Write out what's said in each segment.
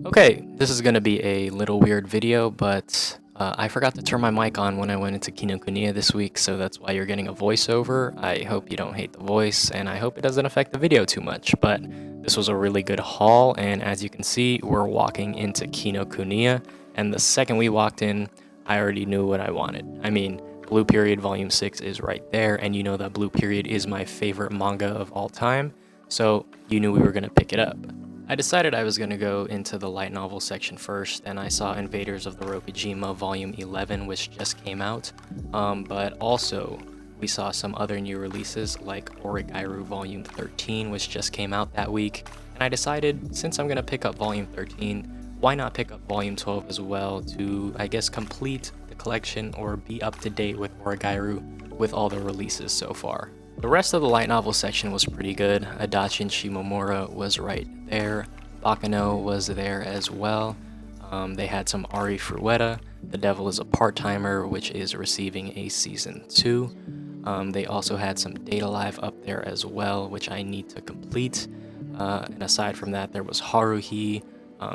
Okay, this is gonna be a little weird video, but I forgot to turn my mic on when I went into Kinokuniya this week, so that's why you're getting a voiceover. I hope you don't hate the voice, and I hope it doesn't affect the video too much, but this was a really good haul, and as you can see, we're walking into Kinokuniya, and the second we walked in, I already knew what I wanted. I mean, Blue Period Volume 6 is right there, and you know that Blue Period is my favorite manga of all time, so you knew we were gonna pick it up. I decided I was going to go into the light novel section first, and I saw Invaders of the Rokujima Volume 11, which just came out, but also we saw some other new releases like Origairu Volume 13, which just came out that week, and I decided since I'm going to pick up Volume 13, why not pick up Volume 12 as well to, I guess, complete the collection or be up to date with Origairu with all the releases so far. The rest of the light novel section was pretty good. Adachi Shimomura was right there. Bakano was there as well. They had some Ari Fruetta. The Devil is a Part-Timer, which is receiving a Season 2. They also had some Date A Live up there as well, which I need to complete. And aside from that, there was Haruhi.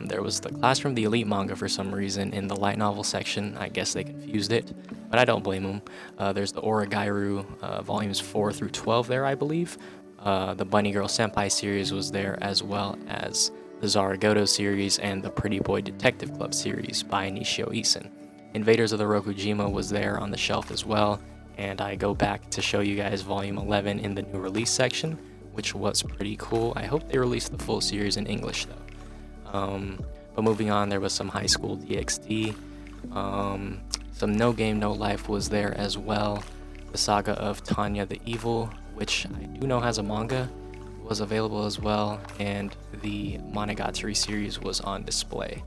There was the Classroom the Elite manga for some reason in the light novel section. I guess they confused it, but I don't blame them. There's the Origairu volumes 4 through 12 there, I believe. The Bunny Girl Senpai series was there, as well as the Zaragoto series and the Pretty Boy Detective Club series by Nishio Isin. Invaders of the Rokujima was there on the shelf as well, and I go back to show you guys volume 11 in the new release section, which was pretty cool. I hope they release the full series in English though. But moving on, there was some High School DxD, some No Game No Life was there as well. The Saga of Tanya the Evil, which I do know has a manga, was available as well, and the Monogatari series was on display.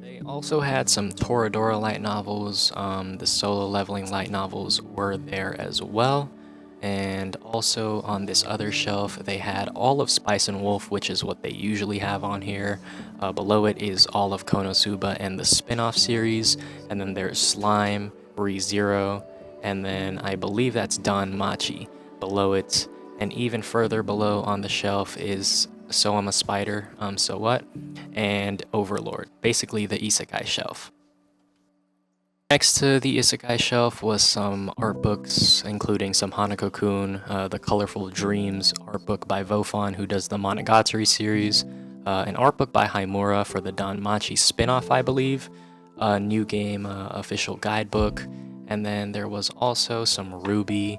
They also had some Toradora light novels. The Solo Leveling light novels were there as well. And also on this other shelf, they had all of Spice and Wolf, which is what they usually have on here. Below it is all of Konosuba and the spin-off series. And then there's Slime, ReZero, and then I believe that's Don Machi below it. And even further below on the shelf is So I'm a Spider, So What, and Overlord, basically the Isekai shelf. Next to the Isekai shelf was some art books, including some Hanako-kun, the Colorful Dreams art book by Vofon, who does the Monogatari series, an art book by Haimura for the Don Machi spin-off, I believe, a New Game official guidebook, and then there was also some Ruby,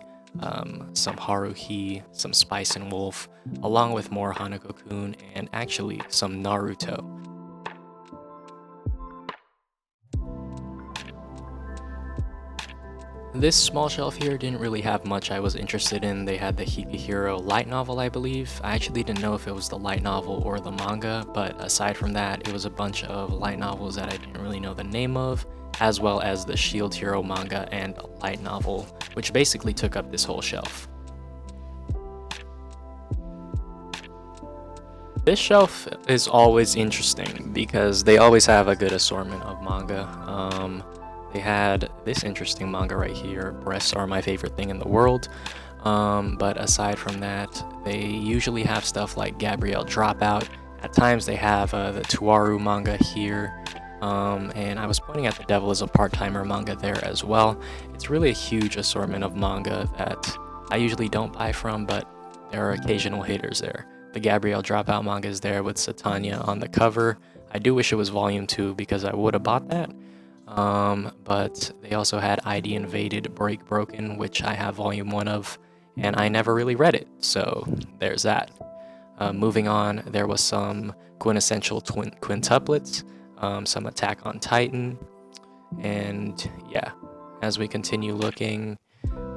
some Haruhi, some Spice and Wolf, along with more Hanako-kun, and actually some Naruto. This small shelf here didn't really have much I was interested in. They had the Higehiro light novel, I believe. I actually didn't know if it was the light novel or the manga, but aside from that, it was a bunch of light novels that I didn't really know the name of, as well as the Shield Hero manga and a light novel, which basically took up this whole shelf. This shelf is always interesting because they always have a good assortment of manga. They had this interesting manga right here, Breasts Are My Favorite Thing in the World. But aside from that, they usually have stuff like Gabrielle Dropout. At times they have the Tuaru manga here. And I was pointing at The Devil is a Part-Timer manga there as well. It's really a huge assortment of manga that I usually don't buy from, but there are occasional hitters there. The Gabrielle Dropout manga is there with Satanya on the cover. I do wish it was volume 2 because I would have bought that. But they also had ID Invaded Break Broken, which I have volume 1 of, and I never really read it, so there's that. Moving on, there was some Quintessential Quintuplets, some Attack on Titan, and yeah, as we continue looking,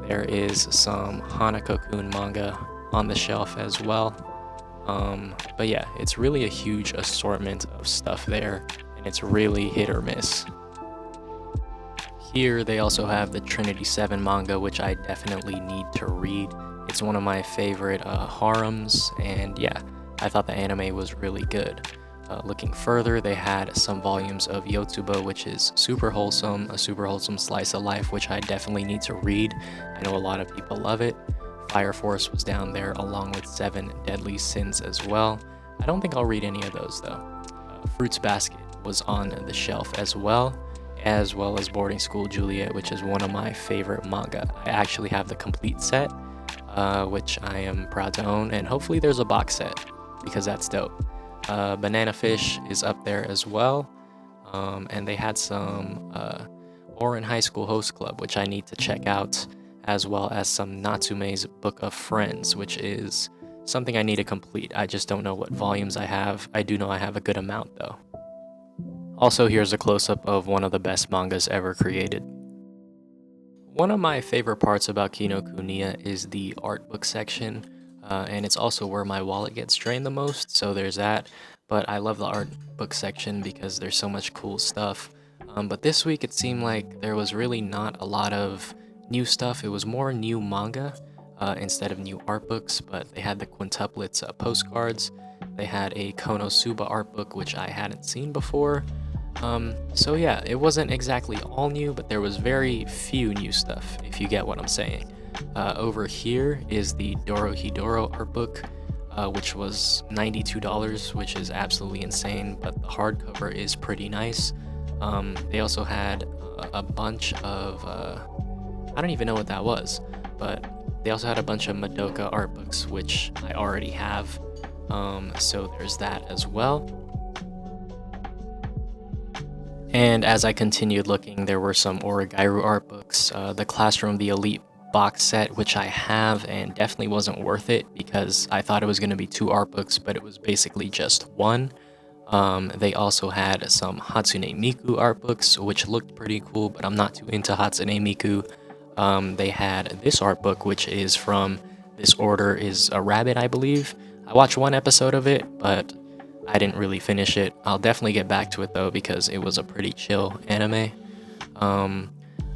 there is some Hanako-kun manga on the shelf as well. But yeah, it's really a huge assortment of stuff there, and it's really hit or miss. Here they also have the Trinity 7 manga, which I definitely need to read. It's one of my favorite harems, and yeah, I thought the anime was really good. Looking further, they had some volumes of Yotsuba, which is super wholesome, a super wholesome slice of life, which I definitely need to read. I know a lot of people love it. Fire Force was down there, along with Seven Deadly Sins as well. I don't think I'll read any of those though. Fruits Basket was on the shelf as well as Boarding School Juliet, which is one of my favorite manga. I actually have the complete set, which I am proud to own, and hopefully there's a box set, because that's dope. Banana Fish is up there as well, and they had some Orin High School Host Club, which I need to check out, as well as some Natsume's Book of Friends, which is something I need to complete. I just don't know what volumes I have. I do know I have a good amount though. Also, here's a close-up of one of the best mangas ever created. One of my favorite parts about Kinokuniya is the art book section, and it's also where my wallet gets drained the most, so there's that. But I love the art book section because there's so much cool stuff. But this week it seemed like there was really not a lot of new stuff. It was more new manga instead of new art books, but they had the quintuplets postcards. They had a Konosuba art book, which I hadn't seen before. So yeah, it wasn't exactly all new, but there was very few new stuff, if you get what I'm saying. Over here is the Dorohedoro art book, which was $92, which is absolutely insane, but the hardcover is pretty nice. They also had a bunch of, I don't even know what that was, but they also had a bunch of Madoka art books, which I already have. So there's that as well. And as I continued looking, there were some Origairu art books, the Classroom the Elite box set, which I have and definitely wasn't worth it because I thought it was going to be 2 art books, but it was basically just 1. They also had some Hatsune Miku art books, which looked pretty cool, but I'm not too into Hatsune Miku. They had this art book, which is from This Order is a Rabbit, I believe. I watched 1 episode of it, but I didn't really finish it. I'll definitely get back to it though because it was a pretty chill anime.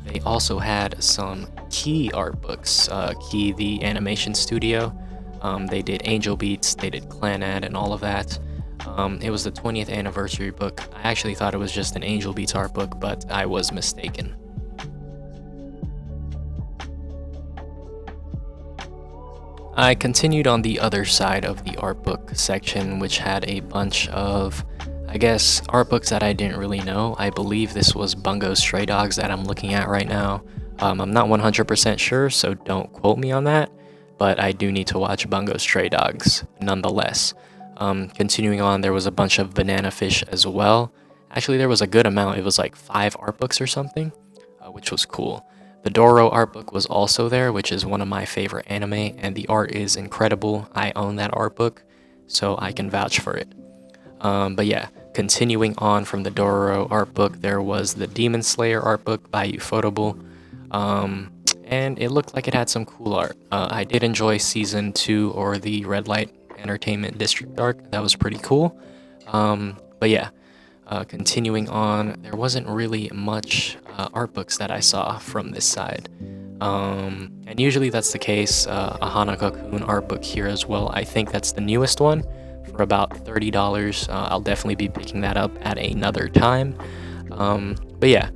They also had some Key art books. Key, the animation studio. They did Angel Beats, they did Clanad, and all of that. It was the 20th anniversary book. I actually thought it was just an Angel Beats art book, but I was mistaken. I continued on the other side of the art book section, which had a bunch of, I guess, art books that I didn't really know. I believe this was Bungo Stray Dogs that I'm looking at right now. I'm not 100% sure, so don't quote me on that, but I do need to watch Bungo Stray Dogs nonetheless. Continuing on, there was a bunch of Banana Fish as well. Actually, there was a good amount. It was like 5 art books or something, which was cool. The Doro art book was also there, which is one of my favorite anime, and the art is incredible. I own that art book, so I can vouch for it. But yeah, continuing on from the Doro art book, there was the Demon Slayer art book by Ufotable, and it looked like it had some cool art. I did enjoy Season 2, or the Red Light Entertainment District arc. That was pretty cool. But yeah, continuing on, there wasn't really much art books that I saw from this side. And usually that's the case. A Hanaka-kun art book here as well. I think that's the newest one for about $30. I'll definitely be picking that up at another time. But yeah,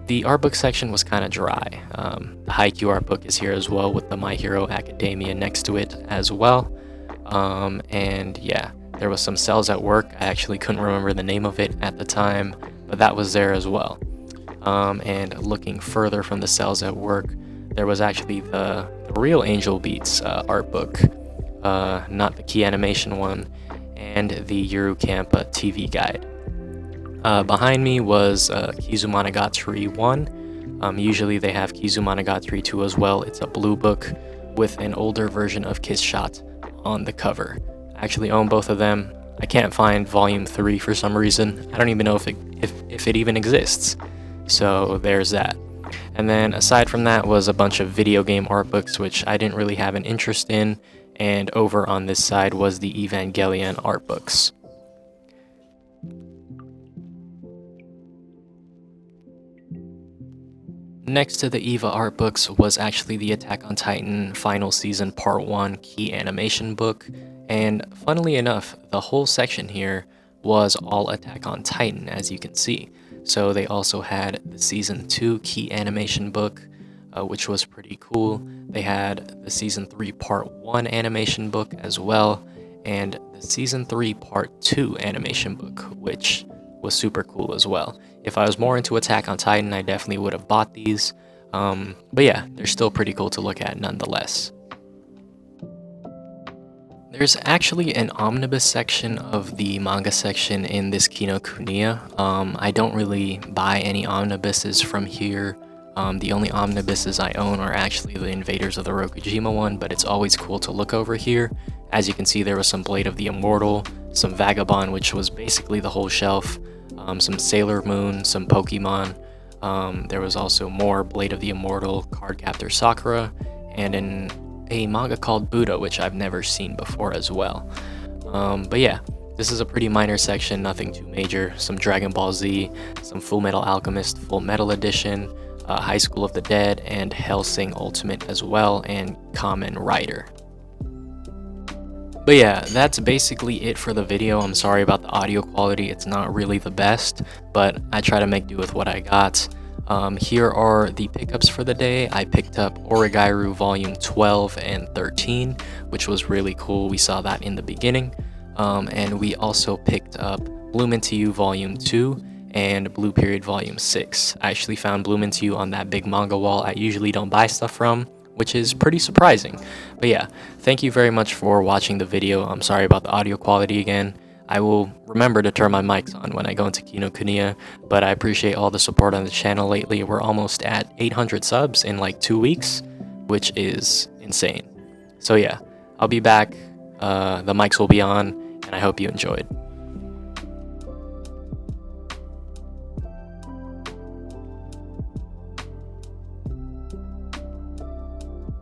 the art book section was kind of dry. The Haikyuu art book is here as well, with the My Hero Academia next to it as well. And yeah, there was some Cells at Work. I actually couldn't remember the name of it at the time, but that was there as well. And looking further from the Cells at Work, there was actually the real Angel Beats art book, not the Key Animation one, and the Yuru Camp TV guide. Behind me was Kizumonogatari 1. Usually they have Kizumonogatari 2 as well. It's a blue book with an older version of Kiss Shot on the cover. I actually own both of them. I can't find volume 3 for some reason. I don't even know if it even exists. So there's that. And then aside from that was a bunch of video game art books, which I didn't really have an interest in. And over on this side was the Evangelion art books. Next to the EVA art books was actually the Attack on Titan Final Season Part 1 Key Animation book, and funnily enough, the whole section here was all Attack on Titan, as you can see. So they also had the Season 2 key animation book, which was pretty cool. They had the Season 3 Part 1 animation book as well, and the Season 3 Part 2 animation book, which was super cool as well. If I was more into Attack on Titan, I definitely would have bought these. But yeah, they're still pretty cool to look at nonetheless. There's actually an omnibus section of the manga section in this Kinokuniya. I don't really buy any omnibuses from here. The only omnibuses I own are actually the Invaders of the Rokujima one, but it's always cool to look over here. As you can see, there was some Blade of the Immortal, some Vagabond, which was basically the whole shelf, some Sailor Moon, some Pokemon. There was also more Blade of the Immortal, Cardcaptor Sakura, and a manga called Buddha, which I've never seen before as well. But yeah, this is a pretty minor section, nothing too major. Some Dragon Ball Z, some Full Metal Alchemist Full Metal Edition, High School of the Dead, and Hellsing Ultimate as well, and Kamen Rider. But yeah, that's basically it for the video. I'm sorry about the audio quality, it's not really the best, but I try to make do with what I got. Here are the pickups for the day. I picked up Origairu Volume 12 and 13, which was really cool. We saw that in the beginning. And we also picked up Bloom Into You Volume 2 and Blue Period Volume 6. I actually found Bloom Into You on that big manga wall I usually don't buy stuff from, which is pretty surprising. But yeah, thank you very much for watching the video. I'm sorry about the audio quality again. I will remember to turn my mics on when I go into Kinokuniya, but I appreciate all the support on the channel lately. We're almost at 800 subs in like 2 weeks, which is insane. So yeah, I'll be back. The mics will be on, and I hope you enjoyed.